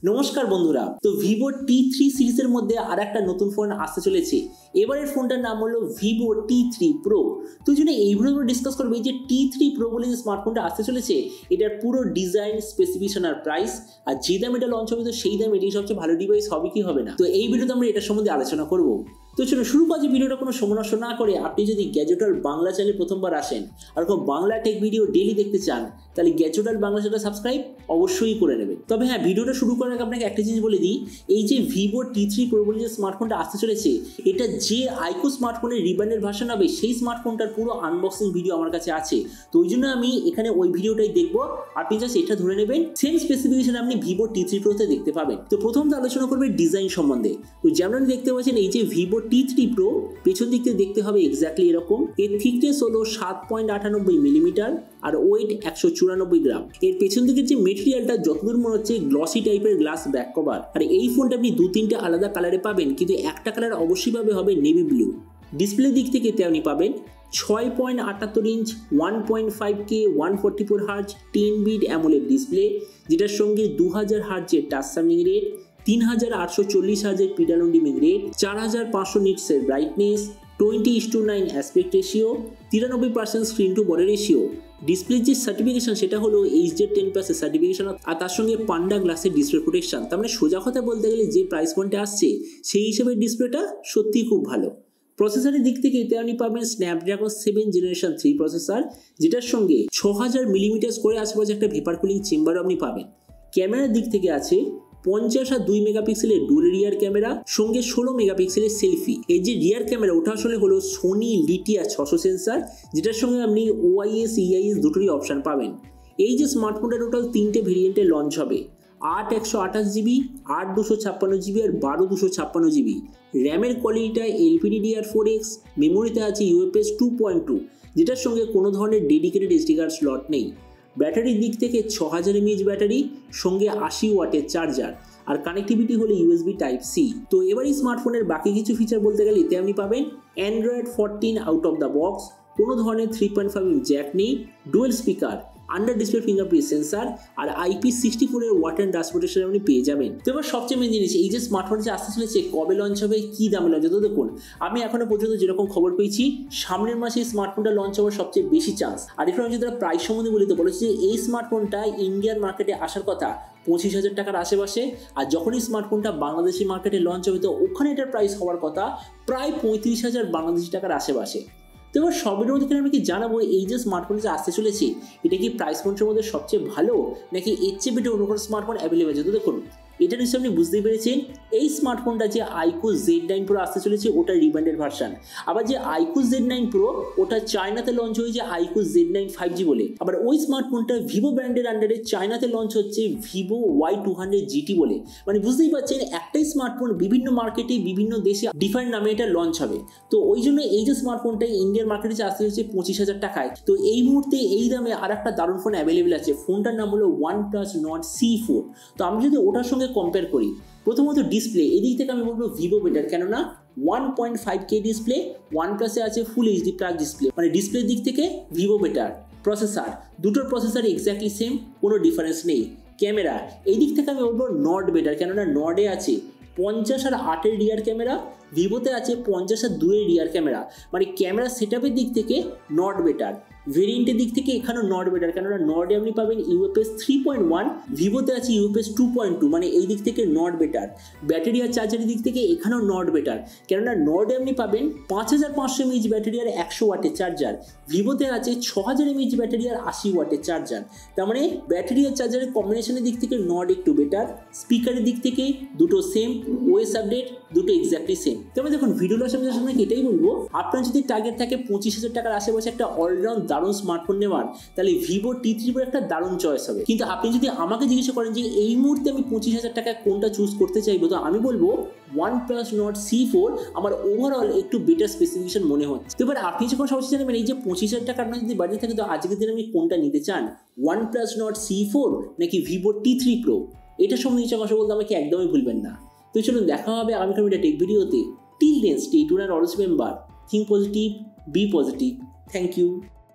নমস্কার বন্ধুরা, তো ভিভো T3 সিরিজের মধ্যে আর একটা নতুন ফোন আসতে চলেছে। এবারের ফোনটার নাম হলো ভিভো T3 Pro। তো জন্য এই ভিডিওতে ডিসকাস করব এই যে T3 Pro বলে যে স্মার্টফোনটা আসতে চলেছে, এটার পুরো ডিজাইন, স্পেসিফিকেশন আর প্রাইস, আর যে দাম এটা লঞ্চ হবে তো সেই দাম এটাই সবচেয়ে ভালো ডিভাইস হবে কি হবে না। তো এই ভিডিওতে আমরা এটার সম্বন্ধে আলোচনা করব। তো চলো শুরু করা যে ভিডিওটা কোনো সময় নষ্ট না করে, আপনি যদি গ্যাজেটাল বাংলা চ্যানেলে প্রথমবার আসেন আর কোনো বাংলা টেক ভিডিও ডেইলি দেখতে চান, তাহলে গ্যাজেটাল বাংলা চ্যানেলটা সাবস্ক্রাইব অবশ্যই করে নেবেন। তবে হ্যাঁ, ভিডিওটা শুরু করার আগে আপনাকে একটা জিনিস বলে দিই, এই যে ভিভো T3 Pro বলে যে স্মার্টফোনটা আসতে চলেছে, এটা যে আইকো স্মার্টফোনের রিব্র্যান্ডের ভার্সন হবে, সেই স্মার্টফোনটার পুরো আনবক্সিং ভিডিও আমার কাছে আছে। তো ওই জন্য আমি এখানে ওই ভিডিওটাই দেখবো, আপনি জাস্ট এটা ধরে নেবেন, সেম স্পেসিফিকেশন আপনি ভিভো T3 Pro তে দেখতে পাবেন। তো প্রথমত আলোচনা করবে ডিজাইন সম্বন্ধে। তো যেমন দেখতে পাচ্ছেন এই যে ভিভো T3 Pro, পেছন দিক থেকে দেখতে হবে এক্স্যাক্টলি এরকম। এর থিকনেস হলো 7.98 মিলিমিটার আর ওয়েট 194 গ্রাম। এর পেছন দিকের যে মেটেরিয়ালটা যতদূর মনে হচ্ছে গ্লসি টাইপের গ্লাস ব্যাক কভার। আর এই ফোনটা আপনি 2-3টে আলাদা কালারে পাবেন, কিন্তু একটা কালার অবশ্যই হবে নেভি ব্লু। ডিসপ্লে দিক থেকে আপনি পাবেন 6.78 inch 1.5K 144 hertz 10 bit AMOLED display, যেটার সঙ্গে 2000 হার্জের টাচ সামলিং রেট, 3840 হার্জের পিডালন ডিমিং রেট, 4500 নিটসের brightness, 20:9 aspect ratio, 93% screen to body ratio. ডিসপ্লের যে সার্টিফিকেশন সেটা হলো HZ10+ সার্টিফিকেশন, আর তার সঙ্গে পান্ডা গ্লাসের ডিসপ্লে প্রোটেকশন। তার মানে সোজা কথা বলতে গেলে যে প্রাইস পয়েন্টে আসছে সেই হিসেবে ডিসপ্লেটা সত্যিই খুব ভালো। প্রসেসরের দিক থেকে এতে আপনি পাবেন স্ন্যাপড্রাগন 7 জেনারেশন 3 প্রসেসর, যেটার সঙ্গে 6000 মিলিমিটার করে আশেপাশে একটা ভেপার কুলিং চেম্বারও আপনি পাবেন। ক্যামেরার দিক থেকে আছে 50 আর 2 মেগাপিক্সেলের ডুয়াল রিয়ার ক্যামেরা, সঙ্গে 16 মেগাপিক্সেলের সেলফি। এই যে রিয়ার ক্যামেরা ওটা আসলে হলো সোনি লিটিয়া 600 সেন্সার, যেটার সঙ্গে আপনি OIS EIS দুটোরই অপশান পাবেন। এই যে স্মার্টফোনটা টোটাল 3টে ভেরিয়েন্টে লঞ্চ হবে, 8/128GB, 8/256GB আর 12/256GB। র্যামের কোয়ালিটিটা LPDDR4X, মেমোরিতে আছে UFS 2.2, যেটার সঙ্গে কোনো ধরনের ডেডিকেটেড SD কার্ড স্লট নেই। ব্যাটারির দিক থেকে 6000 mAh ব্যাটারি, সঙ্গে 80 ওয়াটের চার্জার, আর কানেক্টিভিটি হলো USB Type-C। তো এবার এই স্মার্টফোনের বাকি কিছু ফিচার বলতে গেলে এতে আপনি পাবেন Android 14 out of the box, কোনো ধরনের 3.5 ইঞ্চ জ্যাক নেই, dual speaker, under display fingerprint sensor, আর IP64 এর ওয়াটার অ্যান্ড ডাস্ট প্রোটেকশন আপনি পেয়ে যাবেন। তো এবার সবচেয়ে মেন জিনিস, এই যে স্মার্টফোন যে আসতে চলেছে কবে লঞ্চ হবে, কি দামে লঞ্চ হবে। তো দেখুন, আমি এখনো পর্যন্ত যেরকম খবর পেয়েছি, সামনের মাসে এই স্মার্টফোনটা লঞ্চ হওয়ার সবচেয়ে বেশি চান্স। আর এখানে যদি তারা প্রাইস সম্বন্ধে বলি তো বলেছে যে এই স্মার্টফোনটা ইন্ডিয়ান মার্কেটে আসার কথা 25,000 টাকার আশেপাশে, আর যখনই স্মার্টফোনটা বাংলাদেশি মার্কেটে লঞ্চ হবে তো ওখানে এটার প্রাইস হওয়ার কথা প্রায় 35,000 বাংলাদেশি টাকার আশেপাশে। তো এবার সবের মধ্যে আমি কি জানাবো, এই যে স্মার্টফোন যে আসতে চলেছে এটা কি প্রাইস পয়েন্টের মধ্যে সবচেয়ে ভালো, নাকি এর চেয়ে বেটে অন্য কোনো স্মার্টফোন অ্যাভেলেবেল আছে। তো দেখুন, এটা নিশ্চয়ই আপনি বুঝতেই পেরেছেন, এই স্মার্টফোনটা যে আইকো Z9 Pro আসতে চলেছে ওটা রিব্র্যান্ডেড ভার্সন। আবার যে আইকো Z9 Pro ওটা চায়নাতে লঞ্চ হয়েছে আইকো Z9 5G বলে। আবার ওই স্মার্টফোনটা ভিভো ব্র্যান্ডের আন্ডারে চায়নাতে লঞ্চ হচ্ছে ভিভো Y200 GT বলে। মানে বুঝতেই পারছেন, একটাই স্মার্টফোন বিভিন্ন মার্কেটে বিভিন্ন দেশে ডিফারেন্ট নামে এটা লঞ্চ হবে। তো ওই জন্য এই যে স্মার্টফোনটা ইন্ডিয়ান মার্কেটে আসতে হচ্ছে 25,000 টাকায়। তো এই মুহূর্তে এই দামে আর একটা দারুণ ফোন অ্যাভেলেবেল আছে, ফোনটার নাম হলো OnePlus Nord C4। তো আমি যদি ওটার সঙ্গে কম্পেয়ার করি, প্রথমত ডিসপ্লে এদিক থেকে আমি বলবো ভিভো বেটার, কেননা 1.5K ডিসপ্লে, OnePlus-এ আছে ফুল HD প্লাস ডিসপ্লে, মানে ডিসপ্লের দিক থেকে ভিভো বেটার। প্রসেসর, দুটোর প্রসেসর এক্স্যাক্টলি সেম, কোনো ডিফারেন্স নেই। ক্যামেরা এই দিক থেকে আমি বলবো নর্ড বেটার, কেননা নর্ডে আছে 50 আর 8 রিয়ার ক্যামেরা, ভিভোতে আছে 50 আর 2 রিয়ার ক্যামেরা। মানে ক্যামেরা সেটআপের দিক থেকে নর্ড বেটার। ভেরিয়েন্টের দিক থেকে এখানেও নর্ড বেটার, কেননা নর্ডে আপনি পাবেন UFS 3.1, ভিভোতে আছে UFS 2.2, মানে এই দিক থেকে নর্ড বেটার। ব্যাটারি আর চার্জারের দিক থেকে এখানেও নর্ড বেটার, কেননা নর্ডে আপনি পাবেন 5500 mAh ব্যাটারি আর 100 ওয়াটের চার্জার, ভিভোতে আছে 6000 mAh ব্যাটারি আর 80 ওয়াটের চার্জার। তার মানে ব্যাটারি আর চার্জারের কম্বিনেশনের দিক থেকে নর্ড একটু বেটার। স্পিকারের দিক থেকে দুটো সেম, OS আপডেট দুটো এক্স্যাক্টলি সেম। তবে দেখুন, ভিডিওটা সামনে এটাই বলবো, আপনার যদি টার্গেট থাকে 25,000 টাকার আশেপাশে একটা অলরাউন্ড দারুণ স্মার্টফোন নেওয়ার, তাহলে ভিভো T3 Pro একটা দারুণ চয়েস হবে। কিন্তু আপনি যদি আমাকে জিজ্ঞাসা করেন যে এই মুহূর্তে আমি 25,000 টাকায় কোনটা চুজ করতে চাইবো, তো আমি বলবো OnePlus Nord C4 আমার ওভারঅল একটু বেটার স্পেসিফিকেশন মনে হচ্ছে। তো এবার আপনি যখন সবচেয়ে জানবেন এই যে 25,000 টাকা আপনার যদি বাজেট থাকে, তো আজকের দিনে আপনি কোনটা নিতে চান, OnePlus Nord C4 নাকি ভিভো T3 Pro, এটা সম্বন্ধে কথা বলতে আমাকে একদমই ভুলবেন না। তো চলুন দেখা হবে আগামীকাল একটা টেক ভিডিওতে। Till then stay tuned and always remember, think positive, be positive. Thank you.